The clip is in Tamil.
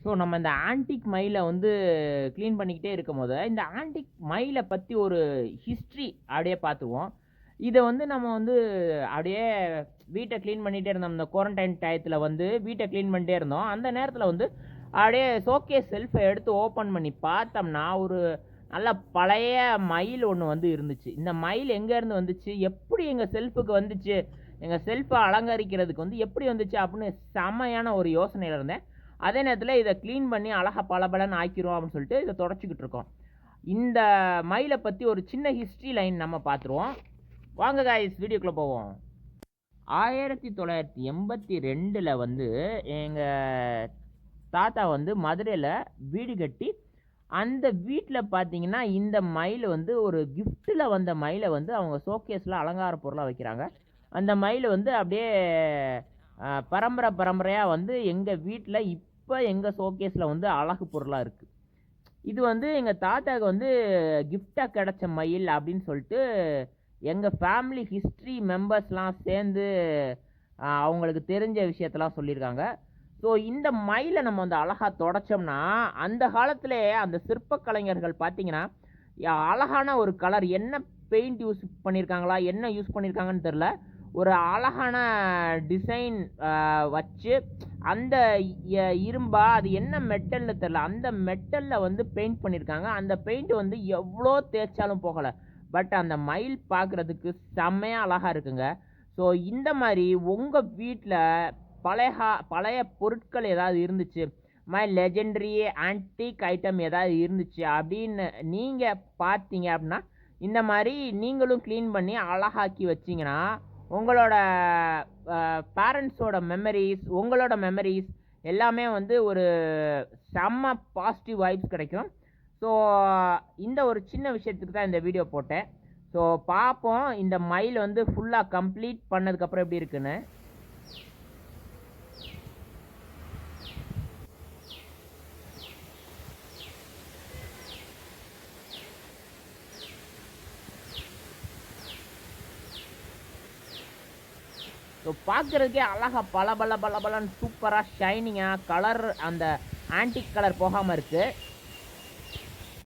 ஸோ நம்ம இந்த ஆன்டிக் மயிலை வந்து க்ளீன் பண்ணிக்கிட்டே இருக்கும் போது இந்த ஆன்டிக் மயிலை பற்றி ஒரு ஹிஸ்ட்ரி அப்படியே பார்த்துருவோம். இதை வந்து நம்ம வந்து அப்படியே வீட்டை க்ளீன் பண்ணிகிட்டே இருந்தோம். இந்த குவாரண்டைன் டயத்தில் வந்து வீட்டை க்ளீன் பண்ணிட்டே இருந்தோம். அந்த நேரத்தில் வந்து அப்படியே ஷோகேஸ் செல்ஃபை எடுத்து ஓப்பன் பண்ணி பார்த்தோம்னா ஒரு நல்ல பழைய மயில் ஒன்று வந்து இருந்துச்சு. இந்த மயில் எங்கேருந்து வந்துச்சு, எப்படி எங்கள் செல்ஃபுக்கு வந்துச்சு, எங்கள் செல்ஃபை அலங்கரிக்கிறதுக்கு வந்து எப்படி வந்துச்சு அப்படின்னு செமையான ஒரு யோசனையில் இருந்தேன். அதே நேரத்தில் இதை க்ளீன் பண்ணி அழகாக பளபளன்னு ஆக்கிரும் அப்படின்னு சொல்லிட்டு இதை தொடச்சிக்கிட்டு இருக்கோம். இந்த மயிலை பற்றி ஒரு சின்ன ஹிஸ்ட்ரி லைன் நம்ம பார்த்துருவோம். வாங்க காய்ஸ், வீடியோக்குள்ளே போவோம். 1982 வந்து எங்கள் தாத்தா வந்து மதுரையில் வீடு கட்டி அந்த வீட்டில் பார்த்தீங்கன்னா இந்த மயில் வந்து ஒரு கிஃப்ட்டில் வந்த மயிலை வந்து அவங்க ஷோகேஸில் அலங்கார பொருளாக வைக்கிறாங்க. அந்த மயில் வந்து அப்படியே பரம்பரையாக வந்து எங்கள் வீட்டில் இப்போ எங்கள் ஷோகேஸில் வந்து அழகு பொருளாக இருக்குது. இது வந்து எங்கள் தாத்தாவுக்கு வந்து கிஃப்டாக கிடச்ச மயில் அப்படின்னு சொல்லிட்டு எங்கள் ஃபேமிலி ஹிஸ்ட்ரி மெம்பர்ஸ்லாம் சேர்ந்து அவங்களுக்கு தெரிஞ்ச விஷயத்தெல்லாம் சொல்லியிருக்காங்க. ஸோ இந்த மயிலை நம்ம வந்து அழகாக தொடச்சோம்னா அந்த காலத்திலே அந்த சிற்ப கலைஞர்கள் பார்த்தீங்கன்னா அழகான ஒரு கலர், என்ன பெயிண்ட் யூஸ் பண்ணியிருக்காங்களா என்ன யூஸ் பண்ணியிருக்காங்கன்னு தெரில, ஒரு அழகான டிசைன் வச்சு அந்த இரும்பா அது என்ன மெட்டலில் தெரில அந்த மெட்டலில் வந்து பெயிண்ட் பண்ணியிருக்காங்க. அந்த பெயிண்ட் வந்து எவ்வளோ தேய்ச்சாலும் போகலை, பட் அந்த மயில் பார்க்குறதுக்கு செம்மையாக அழகாக இருக்குங்க. ஸோ இந்த மாதிரி உங்கள் வீட்டில் பழைய பொருட்கள் ஏதாவது இருந்துச்சு, மை லெஜெண்டரி ஆன்டிக் ஐட்டம் ஏதாவது இருந்துச்சு அப்படின்னு நீங்கள் பார்த்தீங்க அப்படின்னா இந்த மாதிரி நீங்களும் க்ளீன் பண்ணி அழகாக்கி வச்சிங்கன்னா உங்களோட பேரண்ட்ஸோட மெமரிஸ், உங்களோட மெமரிஸ் எல்லாமே வந்து ஒரு செம்ம பாசிட்டிவ் வைப்ஸ் கிடைக்கும். ஸோ இந்த ஒரு சின்ன விஷயத்துக்கு தான் இந்த வீடியோ போட்டேன். ஸோ பார்ப்போம் இந்த மயில் வந்து ஃபுல்லாக கம்ப்ளீட் பண்ணதுக்கப்புறம் எப்படி இருக்குன்னு. ஸோ பார்க்குறதுக்கே அழகாக பளபளன்னு சூப்பராக ஷைனிங்காக கலர் அந்த ஆன்டிக் கலர் போகாமல் இருக்குது.